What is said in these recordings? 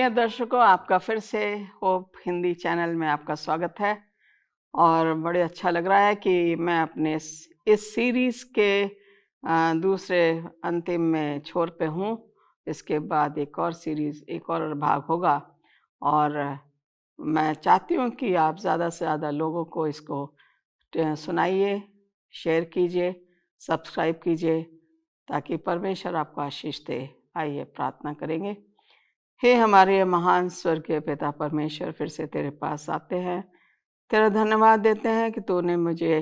आदरणीय दर्शकों, आपका फिर से होप हिंदी चैनल में आपका स्वागत है। और बड़े अच्छा लग रहा है कि मैं अपने इस सीरीज़ के दूसरे अंतिम में छोर पे हूँ। इसके बाद एक और सीरीज़, एक और भाग होगा और मैं चाहती हूँ कि आप ज़्यादा से ज़्यादा लोगों को इसको सुनाइए, शेयर कीजिए, सब्सक्राइब कीजिए, ताकि परमेश्वर आपको आशीष दे। आइए प्रार्थना करेंगे। हे हमारे महान स्वर्गीय पिता परमेश्वर, फिर से तेरे पास आते हैं, तेरा धन्यवाद देते हैं कि तूने मुझे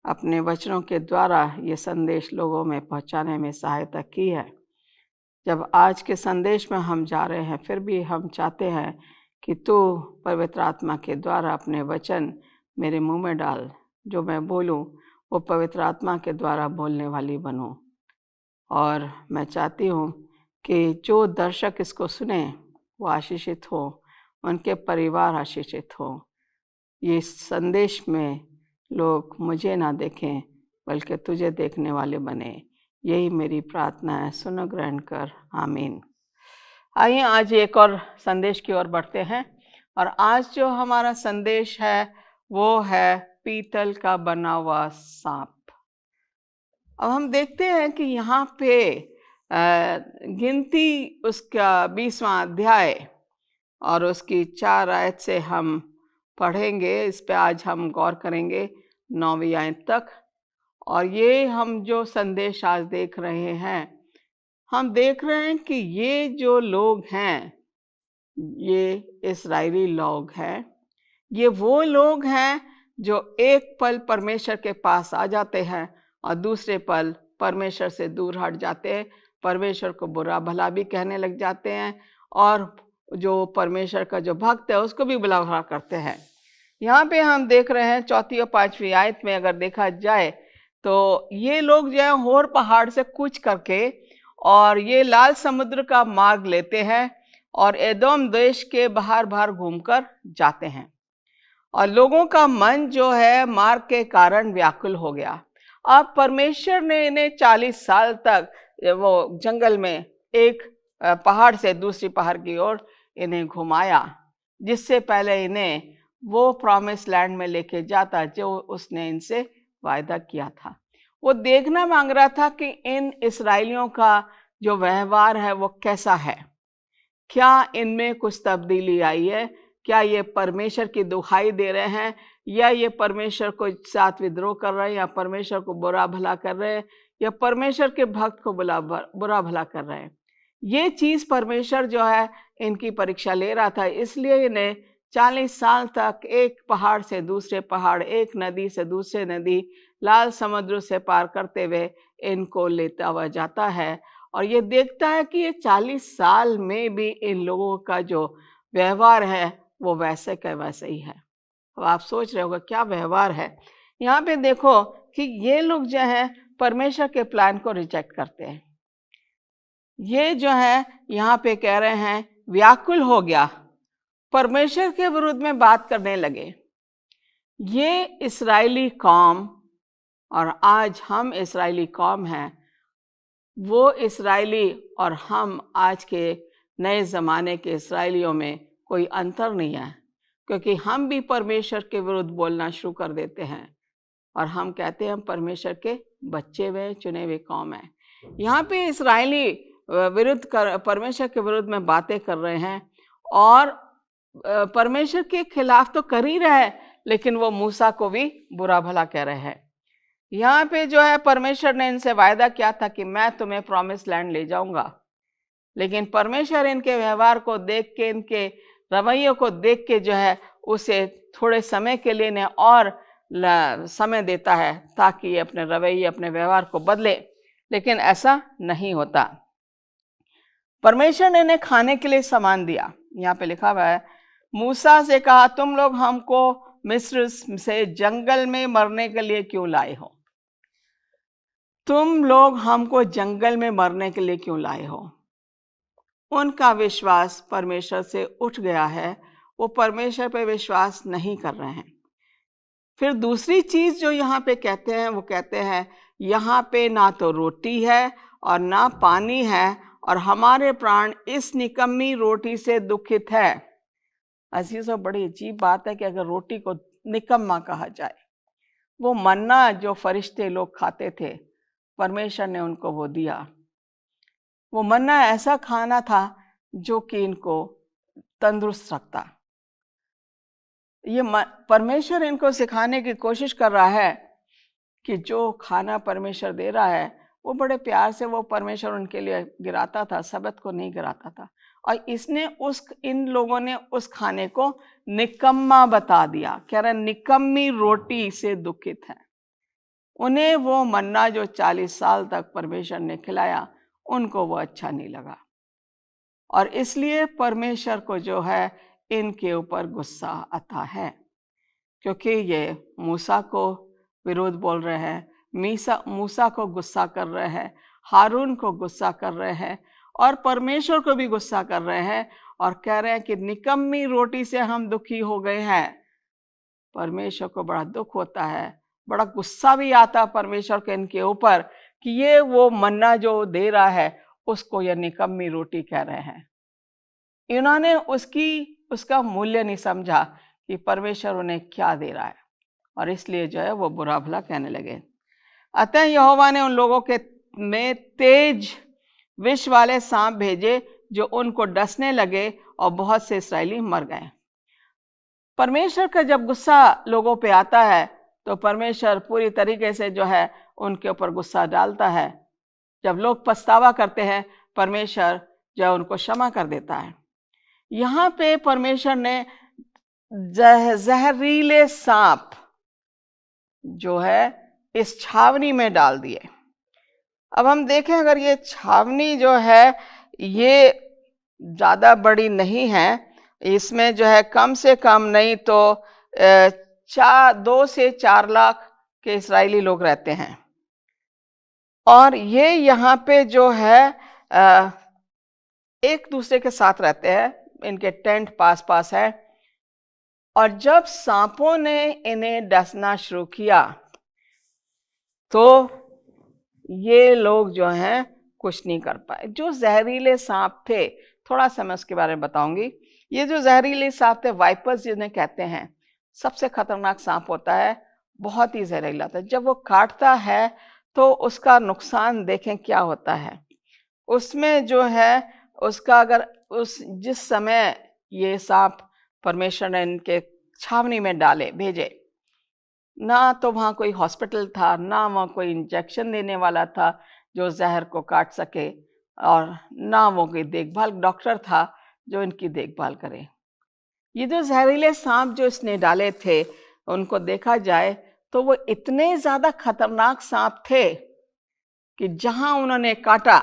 अपने वचनों के द्वारा ये संदेश लोगों में पहुंचाने में सहायता की है। जब आज के संदेश में हम जा रहे हैं, फिर भी हम चाहते हैं कि तू पवित्र आत्मा के द्वारा अपने वचन मेरे मुंह में डाल। जो मैं बोलूं वो पवित्र आत्मा के द्वारा बोलने वाली बनूं। और मैं चाहती हूँ कि जो दर्शक इसको सुने वो आशीषित हो, उनके परिवार आशीषित हो। ये संदेश में लोग मुझे ना देखें बल्कि तुझे देखने वाले बने। यही मेरी प्रार्थना है, सुनो ग्रहण कर, आमीन। आइए आज एक और संदेश की ओर बढ़ते हैं। और आज जो हमारा संदेश है वो है पीतल का बना हुआ सांप। अब हम देखते हैं कि यहाँ पे गिनती उसका 20वां अध्याय और उसकी 4 आयत से हम पढ़ेंगे। इस पे आज हम गौर करेंगे 9वीं आयत तक। और ये हम जो संदेश आज देख रहे हैं, हम देख रहे हैं कि ये जो लोग हैं, ये इस्राएली लोग हैं। ये वो लोग हैं जो एक पल परमेश्वर के पास आ जाते हैं और दूसरे पल परमेश्वर से दूर हट जाते हैं, परमेश्वर को बुरा भला भी कहने लग जाते हैं और जो परमेश्वर का जो भक्त है उसको भी बुरा भला करते हैं। यहाँ पे हम देख रहे हैं 4वीं और 5वीं आयत में अगर देखा जाए तो ये लोग जो है होर पहाड़ से कूच करके और ये लाल समुद्र का मार्ग लेते हैं और एदोम देश के बाहर बाहर घूमकर जाते हैं। और लोगों का मन जो है मार्ग के कारण व्याकुल हो गया। अब परमेश्वर ने इन्हें 40 साल तक वो जंगल में एक पहाड़ से दूसरी पहाड़ की ओर इन्हें घुमाया, जिससे पहले इन्हें वो प्रॉमिस लैंड में लेके जाता जो उसने इनसे वायदा किया था। वो देखना मांग रहा था कि इन इस्राएलियों का जो व्यवहार है वो कैसा है, क्या इनमें कुछ तब्दीली आई है, क्या ये परमेश्वर की दुहाई दे रहे हैं या ये परमेश्वर को साथ विद्रोह कर रहे हैं, या परमेश्वर को बुरा भला कर रहे हैं, या परमेश्वर के भक्त को बुरा भला कर रहे हैं। ये चीज़ परमेश्वर जो है इनकी परीक्षा ले रहा था। इसलिए इन्हें 40 साल तक एक पहाड़ से दूसरे पहाड़, एक नदी से दूसरे नदी, लाल समुद्र से पार करते हुए इनको लेता हुआ जाता है। और ये देखता है कि ये 40 साल में भी इन लोगों का जो व्यवहार है वो वैसे का वैसे ही है। अब आप सोच रहे होगा क्या व्यवहार है। यहाँ पे देखो कि ये लोग जो है परमेश्वर के प्लान को रिजेक्ट करते हैं। ये जो है यहाँ पे कह रहे हैं व्याकुल हो गया, परमेश्वर के विरुद्ध में बात करने लगे। ये इस्राएली कौम, और आज हम इस्राएली कौम हैं, वो इस्राएली और हम आज के नए ज़माने के इस्राएलियों में कोई अंतर नहीं है, क्योंकि हम भी परमेश्वर के विरुद्ध बोलना शुरू कर देते हैं और हम कहते हैं हम परमेश्वर के बच्चे हुए चुने हुए कौम हैं। यहाँ पे इस्राएली परमेश्वर के विरुद्ध में बातें कर रहे हैं और परमेश्वर के खिलाफ तो कर ही रहे हैं, लेकिन वो मूसा को भी बुरा भला कह रहे हैं। यहाँ पे जो है परमेश्वर ने इनसे वायदा किया था कि मैं तुम्हें प्रॉमिस लैंड ले जाऊंगा, लेकिन परमेश्वर इनके व्यवहार को देख के, इनके रवैयों को देख के जो है उसे थोड़े समय के लिए इन्हें और समय देता है ताकि ये अपने रवैये, अपने व्यवहार को बदले, लेकिन ऐसा नहीं होता। परमेश्वर ने इन्हें खाने के लिए सामान दिया। यहाँ पे लिखा हुआ है, मूसा से कहा तुम लोग हमको मिस्र से जंगल में मरने के लिए क्यों लाए हो? तुम लोग हमको जंगल में मरने के लिए क्यों लाए हो? उनका विश्वास परमेश्वर से उठ गया है, वो परमेश्वर पे विश्वास नहीं कर रहे हैं। फिर दूसरी चीज जो यहाँ पे कहते हैं, वो कहते हैं यहाँ पे ना तो रोटी है और ना पानी है और हमारे प्राण इस निकम्मी रोटी से दुखित है। अजीजों, बड़ी अजीब बात है कि अगर रोटी को निकम्मा कहा जाए, वो मन्ना जो फरिश्ते लोग खाते थे, परमेश्वर ने उनको वो दिया। वो मन्ना ऐसा खाना था जो कि इनको तंदुरुस्त रखता। ये परमेश्वर इनको सिखाने की कोशिश कर रहा है कि जो खाना परमेश्वर दे रहा है वो बड़े प्यार से वो परमेश्वर उनके लिए गिराता था, सबत को नहीं गिराता था। और इसने इन लोगों ने उस खाने को निकम्मा बता दिया। कह रहे निकम्मी रोटी से दुखित है। उन्हें वो मन्ना जो 40 साल तक परमेश्वर ने खिलाया, उनको वो अच्छा नहीं लगा, और इसलिए परमेश्वर को जो है इनके ऊपर गुस्सा आता है, क्योंकि ये मूसा को विरोध बोल रहे हैं, मूसा को गुस्सा कर रहे हैं, हारून को गुस्सा कर रहे हैं, और परमेश्वर को भी गुस्सा कर रहे हैं, और कह रहे हैं कि निकम्मी रोटी से हम दुखी हो गए हैं। परमेश्वर को बड़ा दुख होता है, बड़ा गुस्सा भी आता परमेश्वर के इनके ऊपर कि ये वो मन्ना जो दे रहा है उसको ये निकम्मी रोटी कह रहे हैं। इन्होंने उसका मूल्य नहीं समझा कि परमेश्वर उन्हें क्या दे रहा है, और इसलिए जो है वो बुरा भला कहने लगे। अतः यहोवा ने उन लोगों के में तेज विष वाले सांप भेजे जो उनको डसने लगे, और बहुत से इस्राएली मर गए। परमेश्वर का जब गुस्सा लोगों पे आता है तो परमेश्वर पूरी तरीके से जो है उनके ऊपर गुस्सा डालता है। जब लोग पछतावा करते हैं, परमेश्वर जो है उनको क्षमा कर देता है। यहाँ पे परमेश्वर ने जहरीले सांप जो है इस छावनी में डाल दिए। अब हम देखें, अगर ये छावनी जो है ये ज़्यादा बड़ी नहीं है, इसमें जो है कम से कम नहीं तो 2 से 4 लाख के इस्राएली लोग रहते हैं, और ये यहाँ पे जो है एक दूसरे के साथ रहते हैं, इनके टेंट पास पास है। और जब सांपों ने इन्हें डसना शुरू किया तो ये लोग जो हैं कुछ नहीं कर पाए। जो जहरीले सांप थे, थोड़ा सा मैं उसके बारे में बताऊंगी। ये जो जहरीले सांप थे, वाइपर्स जिन्हें कहते हैं, सबसे खतरनाक सांप होता है, बहुत ही जहरीला था। जब वो काटता है तो उसका नुकसान देखें क्या होता है। उसमें जो है उसका अगर जिस समय ये सांप परमेश्वर ने इनके छावनी में भेजे, ना तो वहाँ कोई हॉस्पिटल था, ना वहाँ कोई इंजेक्शन देने वाला था जो जहर को काट सके, और ना वो कोई देखभाल डॉक्टर था जो इनकी देखभाल करे। ये जो जहरीले सांप जो इसने डाले थे, उनको देखा जाए तो वो इतने ज़्यादा खतरनाक सांप थे कि जहाँ उन्होंने काटा,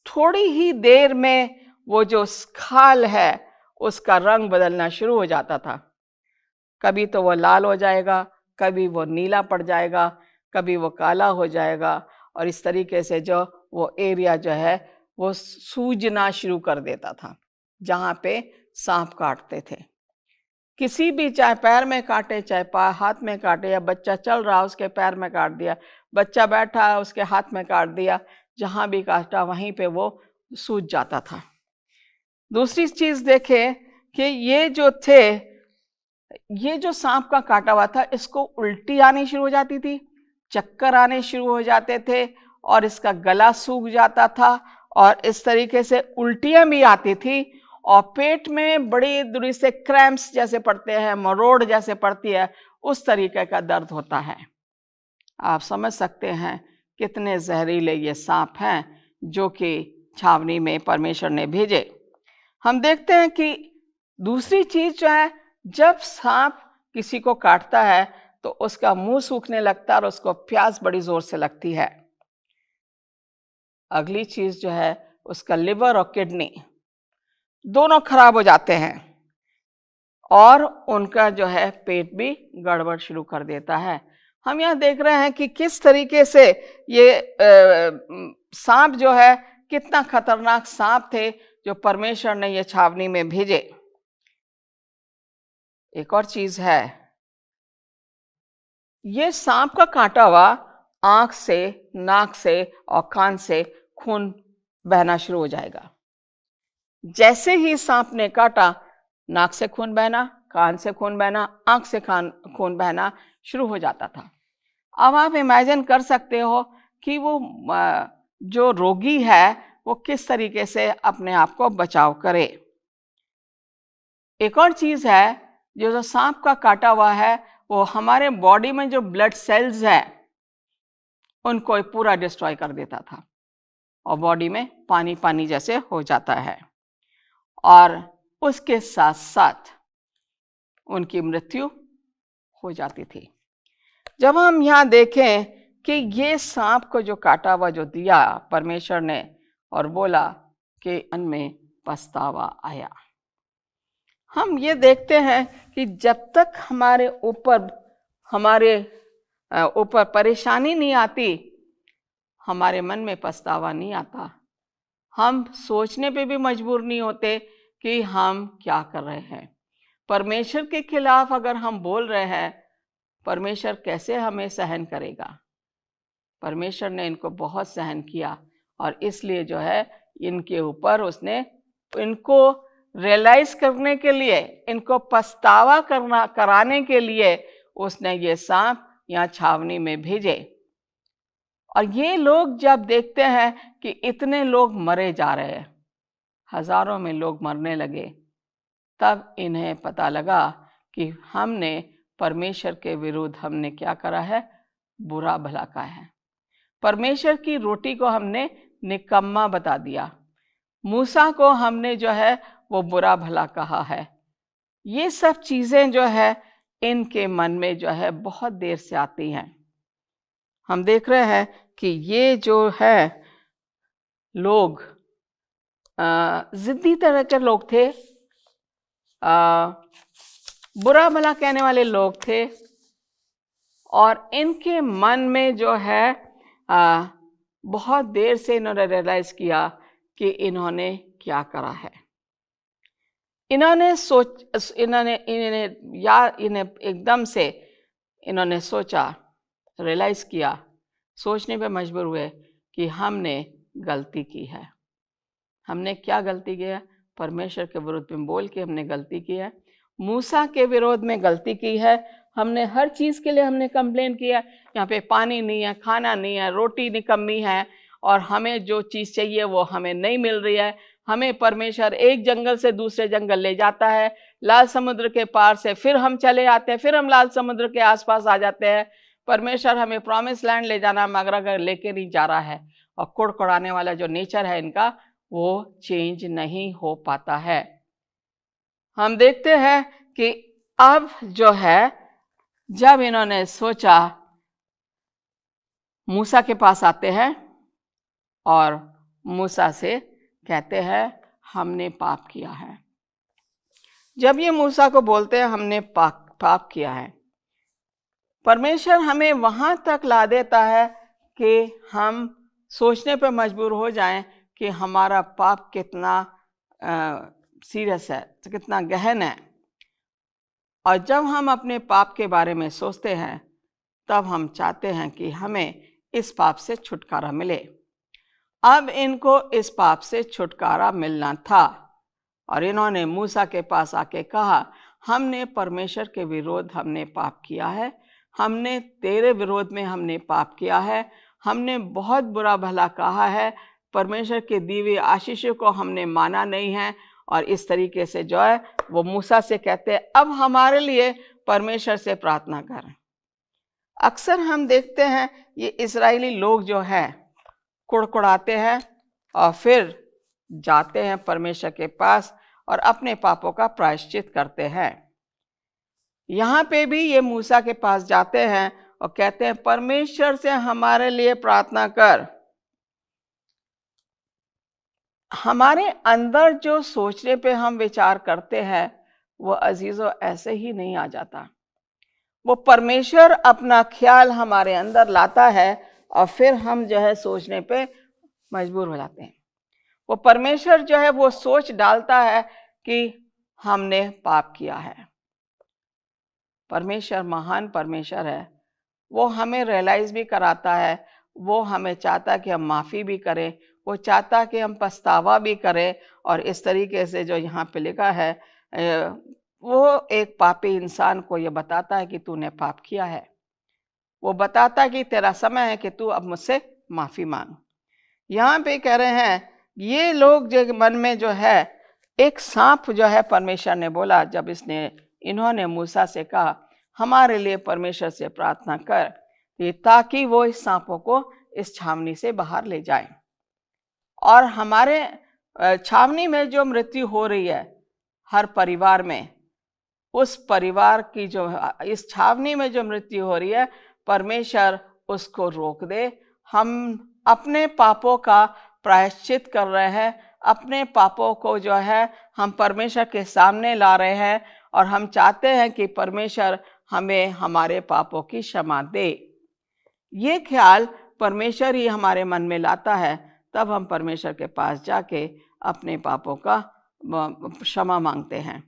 थोड़ी ही देर में वो जो खाल है उसका रंग बदलना शुरू हो जाता था। कभी तो वो लाल हो जाएगा, कभी वो नीला पड़ जाएगा, कभी वो काला हो जाएगा, और इस तरीके से जो वो एरिया जो है वो सूजना शुरू कर देता था जहाँ पे सांप काटते थे। किसी भी, चाहे पैर में काटे, चाहे हाथ में काटे, या बच्चा चल रहा उसके पैर में काट दिया, बच्चा बैठा है उसके हाथ में काट दिया, जहाँ भी काटा वहीं पे वो सूज जाता था। दूसरी चीज देखें कि ये जो सांप का काटा हुआ था, इसको उल्टी आनी शुरू हो जाती थी, चक्कर आने शुरू हो जाते थे, और इसका गला सूख जाता था, और इस तरीके से उल्टियां भी आती थी, और पेट में बड़ी दूरी से क्रैम्प्स जैसे पड़ते हैं, मरोड़ जैसे पड़ती है, उस तरीके का दर्द होता है। आप समझ सकते हैं कितने जहरीले ये सांप हैं जो कि छावनी में परमेश्वर ने भेजे। हम देखते हैं कि दूसरी चीज जो है, जब सांप किसी को काटता है तो उसका मुंह सूखने लगता है और उसको प्यास बड़ी जोर से लगती है। अगली चीज जो है, उसका लिवर और किडनी दोनों खराब हो जाते हैं, और उनका जो है पेट भी गड़बड़ शुरू कर देता है। हम यहाँ देख रहे हैं कि किस तरीके से ये सांप जो है, कितना खतरनाक सांप थे जो परमेश्वर ने ये छावनी में भेजे। एक और चीज है, ये सांप का काटा हुआ आंख से, नाक से और कान से खून बहना शुरू हो जाएगा। जैसे ही सांप ने काटा, नाक से खून बहना, कान से खून बहना, आंख से खून बहना शुरू हो जाता था। अब आप इमेजिन कर सकते हो कि वो जो रोगी है वो किस तरीके से अपने आप को बचाव करे। एक और चीज है, जो सांप का काटा हुआ है वो हमारे बॉडी में जो ब्लड सेल्स है उनको पूरा डिस्ट्रॉय कर देता था और बॉडी में पानी पानी जैसे हो जाता है, और उसके साथ साथ उनकी मृत्यु हो जाती थी। जब हम यहाँ देखें कि ये सांप को जो काटा हुआ जो दिया परमेश्वर ने और बोला कि मन में पछतावा आया, हम ये देखते हैं कि जब तक हमारे ऊपर परेशानी नहीं आती, हमारे मन में पछतावा नहीं आता। हम सोचने पे भी मजबूर नहीं होते कि हम क्या कर रहे हैं। परमेश्वर के खिलाफ अगर हम बोल रहे हैं, परमेश्वर कैसे हमें सहन करेगा। परमेश्वर ने इनको बहुत सहन किया और इसलिए जो है इनके ऊपर उसने इनको रियलाइज करने के लिए, इनको पछतावा कराने के लिए उसने ये सांप यहाँ छावनी में भेजे। और ये लोग जब देखते हैं कि इतने लोग मरे जा रहे हैं, हजारों में लोग मरने लगे, तब इन्हें पता लगा कि हमने परमेश्वर के विरुद्ध हमने क्या करा है, बुरा भला कहा है। परमेश्वर की रोटी को हमने निकम्मा बता दिया, मूसा को हमने जो है वो बुरा भला कहा है। ये सब चीजें जो है इनके मन में जो है बहुत देर से आती हैं। हम देख रहे हैं कि ये जो है लोग जिद्दी तरह के लोग थे, बुरा भला कहने वाले लोग थे, और इनके मन में जो है बहुत देर से इन्होंने रियलाइज किया कि इन्होंने क्या करा है। इन्हें एकदम से इन्होंने सोचा, रियलाइज किया, सोचने पे मजबूर हुए कि हमने गलती की है। हमने क्या गलती की है? परमेश्वर के विरुद्ध में बोल के हमने गलती की है, मूसा के विरोध में गलती की है। हमने हर चीज के लिए हमने कंप्लेन किया, यहाँ पे पानी नहीं है, खाना नहीं है, रोटी निकम्मी है, और हमें जो चीज चाहिए वो हमें नहीं मिल रही है। हमें परमेश्वर एक जंगल से दूसरे जंगल ले जाता है, लाल समुद्र के पार से फिर हम चले आते हैं, फिर हम लाल समुद्र के आसपास आ जाते हैं। परमेश्वर हमें प्रॉमिस लैंड ले जाना मगर लेके नहीं जा रहा है, और कुड़कुड़ाने वाला जो नेचर है इनका वो चेंज नहीं हो पाता है। हम देखते हैं कि अब जो है जब इन्होंने सोचा, मूसा के पास आते हैं और मूसा से कहते हैं हमने पाप किया है। जब ये मूसा को बोलते हैं हमने पाप किया है, परमेश्वर हमें वहां तक ला देता है कि हम सोचने पर मजबूर हो जाएं कि हमारा पाप कितना सीरियस है, कितना गहन है। और जब हम अपने पाप के बारे में सोचते हैं तब हम चाहते हैं कि हमें इस पाप से छुटकारा मिले। अब इनको इस पाप से छुटकारा मिलना था और इन्होंने मूसा के पास आके कहा हमने परमेश्वर के विरोध हमने पाप किया है, हमने तेरे विरोध में हमने पाप किया है, हमने बहुत बुरा भला कहा है, परमेश्वर के दी हुई आशीषों को हमने माना नहीं है। और इस तरीके से जो है वो मूसा से कहते हैं अब हमारे लिए परमेश्वर से प्रार्थना करें। अक्सर हम देखते हैं ये इस्राएली लोग जो है कुड़कुड़ाते हैं और फिर जाते हैं परमेश्वर के पास और अपने पापों का प्रायश्चित करते हैं। यहाँ पे भी ये मूसा के पास जाते हैं और कहते हैं परमेश्वर से हमारे लिए प्रार्थना कर। हमारे अंदर जो सोचने पे हम विचार करते हैं वो अजीजों ऐसे ही नहीं आ जाता। वो परमेश्वर अपना ख्याल हमारे अंदर लाता है और फिर हम जो है सोचने पे मजबूर हो जाते हैं। वो परमेश्वर जो है वो सोच डालता है कि हमने पाप किया है। परमेश्वर महान परमेश्वर है, वो हमें रियलाइज भी कराता है, वो हमें चाहता है कि हम माफ़ी भी करें, वो चाहता कि हम पछतावा भी करें। और इस तरीके से जो यहाँ पे लिखा है, वो एक पापी इंसान को ये बताता है कि तूने पाप किया है। वो बताता है कि तेरा समय है कि तू अब मुझसे माफी मांग। यहाँ पे कह रहे हैं ये लोग जो मन में जो है, एक सांप जो है, परमेश्वर ने बोला जब इन्होंने मूसा से कहा हमारे लिए परमेश्वर से प्रार्थना कर ताकि वो इस सांपों को इस छावनी से बाहर ले जाए। और हमारे छावनी में जो मृत्यु हो रही है हर परिवार में, उस परिवार की जो इस छावनी में जो मृत्यु हो रही है, परमेश्वर उसको रोक दे। हम अपने पापों का प्रायश्चित कर रहे हैं, अपने पापों को जो है हम परमेश्वर के सामने ला रहे हैं और हम चाहते हैं कि परमेश्वर हमें हमारे पापों की क्षमा दे। ये ख्याल परमेश्वर ही हमारे मन में लाता है, तब हम परमेश्वर के पास जाके अपने पापों का क्षमा मांगते हैं।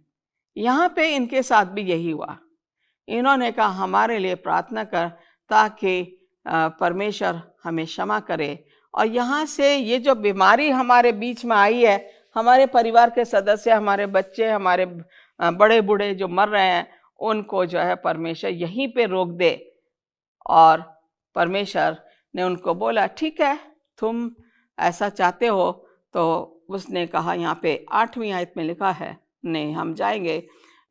यहाँ पे इनके साथ भी यही हुआ। इन्होंने कहा हमारे लिए प्रार्थना कर ताकि परमेश्वर हमें क्षमा करे। और यहाँ से ये जो बीमारी हमारे बीच में आई है, हमारे परिवार के सदस्य, हमारे बच्चे, हमारे बड़े बूढ़े जो मर रहे हैं, उनको जो है परमेश्वर यहीं पे रोक दे। और परमेश्वर ने उनको बोला ठीक है, तुम ऐसा चाहते हो। तो उसने कहा, यहाँ पे 8वीं आयत में लिखा है, नहीं हम जाएंगे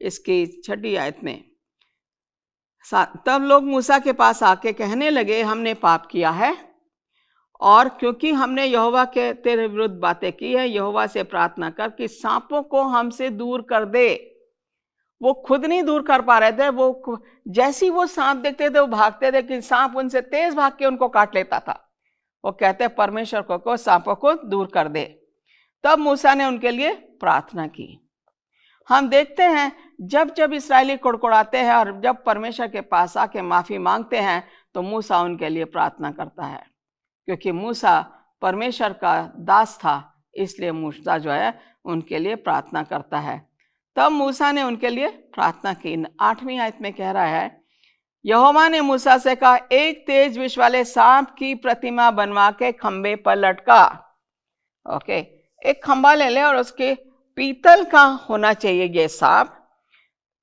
इसकी 6ठी आयत में। तब लोग मूसा के पास आके कहने लगे हमने पाप किया है, और क्योंकि हमने यहोवा के तेरे विरुद्ध बातें की है, यहोवा से प्रार्थना कर कि सांपों को हमसे दूर कर दे। वो खुद नहीं दूर कर पा रहे थे, वो जैसी वो सांप देखते थे वो भागते थे कि सांप उनसे तेज भाग के उनको काट लेता था। वो कहते परमेश्वर को सांपों को दूर कर दे। तब मूसा ने उनके लिए प्रार्थना की। हम देखते हैं जब जब इस्राएली कुड़कुड़ाते हैं और जब परमेश्वर के पास आके माफी मांगते हैं, तो मूसा उनके लिए प्रार्थना करता है। क्योंकि मूसा परमेश्वर का दास था, इसलिए मूसा जो है उनके लिए प्रार्थना करता है। तब मूसा ने उनके लिए प्रार्थना की। 8वीं आयत में कह रहा है, यहोवा ने मूसा से कहा एक तेज विष वाले सांप की प्रतिमा बनवा के खंबे पर लटका। ओके, एक खंबा ले ले और उसके पीतल का होना चाहिए ये सांप,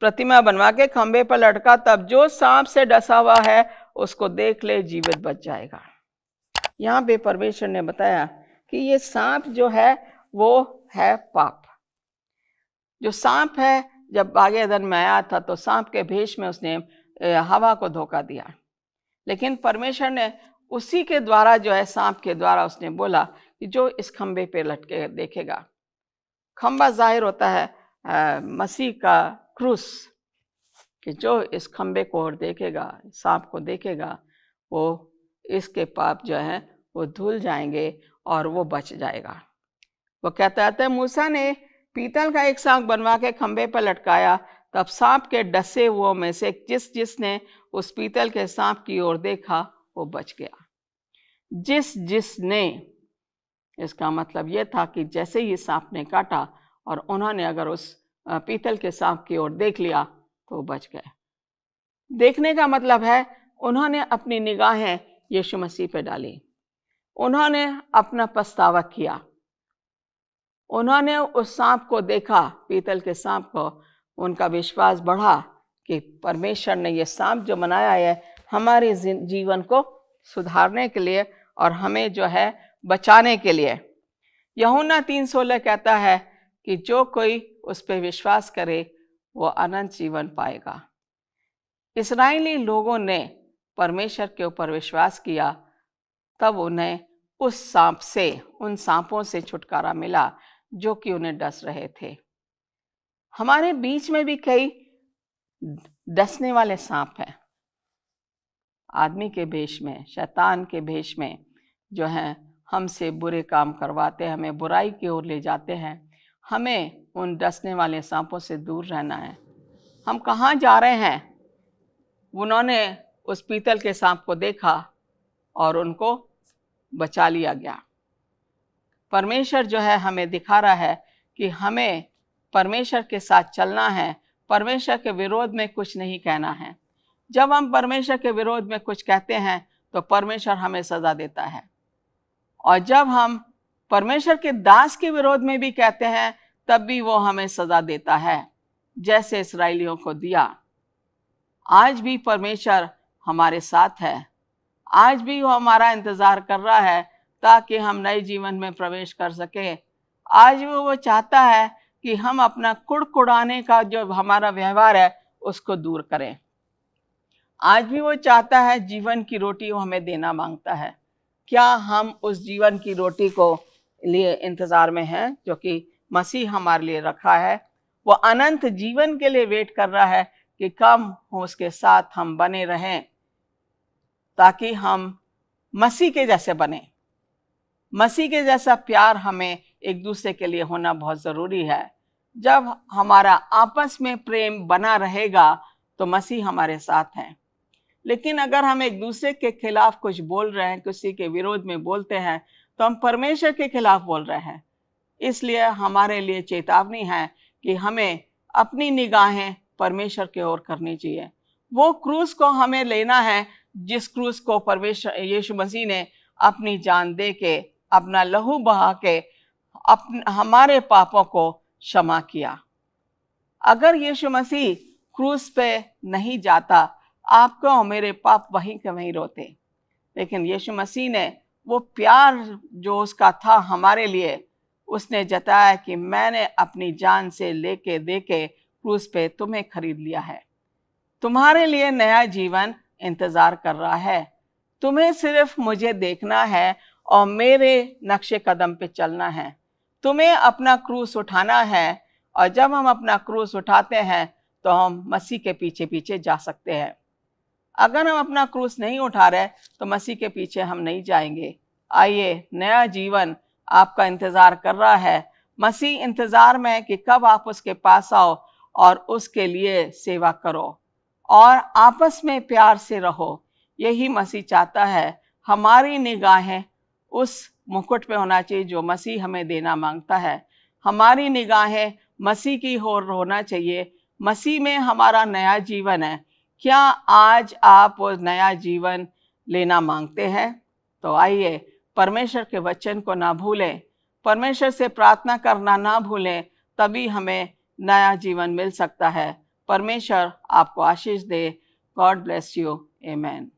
प्रतिमा बनवा के खंबे पर लटका। तब जो सांप से डसा हुआ है उसको देख ले, जीवित बच जाएगा। यहाँ पे परमेश्वर ने बताया कि ये सांप जो है वो है पाप। जो सांप है, जब आगे अदन में आया था तो सांप के भेष में उसने हवा को धोखा दिया, लेकिन परमेश्वर ने उसी के द्वारा जो है, सांप के द्वारा उसने बोला कि जो इस खंबे पे लटके देखेगा। खंबा जाहिर होता है मसीह का क्रूस, कि जो इस खंबे को और देखेगा, सांप को देखेगा, वो इसके पाप जो है वो धुल जाएंगे और वो बच जाएगा। वो कहता है मूसा ने पीतल का एक सांप बनवा के खंबे पर लटकाया। तब सांप के डसे हुओं में से जिसने उस पीतल के सांप की ओर देखा वो बच गया। जिसने, इसका मतलब यह था कि जैसे ही सांप ने काटा और उन्होंने अगर उस पीतल के सांप की ओर देख लिया तो बच गए। देखने का मतलब है उन्होंने अपनी निगाहें यीशु मसीह पे डाली, उन्होंने अपना पछतावा किया, उन्होंने उस सांप को देखा, पीतल के सांप को, उनका विश्वास बढ़ा कि परमेश्वर ने ये सांप जो बनाया है हमारे जीवन को सुधारने के लिए और हमें जो है बचाने के लिए। यूहन्ना 3:16 कहता है कि जो कोई उस पर विश्वास करे वो अनंत जीवन पाएगा। इस्राएली लोगों ने परमेश्वर के ऊपर विश्वास किया, तब उन्हें उस सांप से, उन सांपों से छुटकारा मिला जो कि उन्हें डस रहे थे। हमारे बीच में भी कई डसने वाले सांप हैं, आदमी के भेष में, शैतान के भेष में, जो हैं हमसे बुरे काम करवाते हैं, हमें बुराई की ओर ले जाते हैं। हमें उन डसने वाले सांपों से दूर रहना है। हम कहाँ जा रहे हैं? उन्होंने उस पीतल के सांप को देखा और उनको बचा लिया गया। परमेश्वर जो है हमें दिखा रहा है कि हमें परमेश्वर के साथ चलना है, परमेश्वर के विरोध में कुछ नहीं कहना है। जब हम परमेश्वर के विरोध में कुछ कहते हैं तो परमेश्वर हमें सजा देता है, और जब हम परमेश्वर के दास के विरोध में भी कहते हैं, तब भी वो हमें सजा देता है, जैसे इस्राएलियों को दिया। आज भी परमेश्वर हमारे साथ है। आज भी वो हमारा इंतजार कर रहा है ताकि हम नए जीवन में प्रवेश कर सके। आज वो चाहता है कि हम अपना कुड़कुड़ाने का जो हमारा व्यवहार है उसको दूर करें। आज भी वो चाहता है, जीवन की रोटी वो हमें देना मांगता है। क्या हम उस जीवन की रोटी को लिए इंतजार में हैं जो कि मसीह हमारे लिए रखा है? वो अनंत जीवन के लिए वेट कर रहा है कि कब उसके साथ हम बने रहें, ताकि हम मसीह के जैसे बने। मसीह के जैसा प्यार हमें एक दूसरे के लिए होना बहुत जरूरी है। जब हमारा आपस में प्रेम बना रहेगा तो मसीह हमारे साथ हैं। लेकिन अगर हम एक दूसरे के खिलाफ कुछ बोल रहे हैं, किसी के विरोध में बोलते हैं, तो हम परमेश्वर के खिलाफ बोल रहे हैं। इसलिए हमारे लिए चेतावनी है कि हमें अपनी निगाहें परमेश्वर की ओर करनी चाहिए। वो क्रूस को हमें लेना है जिस क्रूस को परमेश्वर यीशु मसीह ने अपनी जान दे के, अपना लहू बहा के हमारे पापों को क्षमा किया। अगर यीशु मसीह क्रूस पे नहीं जाता, आपको और मेरे पाप वहीं के वहीं रोते। लेकिन यीशु मसीह ने वो प्यार जो उसका था हमारे लिए, उसने जताया कि मैंने अपनी जान से लेके देके क्रूस पे तुम्हें खरीद लिया है। तुम्हारे लिए नया जीवन इंतजार कर रहा है। तुम्हें सिर्फ मुझे देखना है और मेरे नक्शे कदम पे चलना है। तुम्हें अपना क्रूस उठाना है, और जब हम अपना क्रूस उठाते हैं तो हम मसीह के पीछे पीछे जा सकते हैं। अगर हम अपना क्रूस नहीं उठा रहे तो मसीह के पीछे हम नहीं जाएंगे। आइए, नया जीवन आपका इंतजार कर रहा है। मसीह इंतजार में है कि कब आप उसके पास आओ और उसके लिए सेवा करो और आपस में प्यार से रहो। यही मसीह चाहता है। हमारी निगाहें उस मुकुट पे होना चाहिए जो मसीह हमें देना मांगता है। हमारी निगाहें मसीह की ओर होना चाहिए। मसीह में हमारा नया जीवन है। क्या आज आप वो नया जीवन लेना मांगते हैं? तो आइए, परमेश्वर के वचन को ना भूलें, परमेश्वर से प्रार्थना करना ना भूलें, तभी हमें नया जीवन मिल सकता है। परमेश्वर आपको आशीष दे। God bless you. आमेन।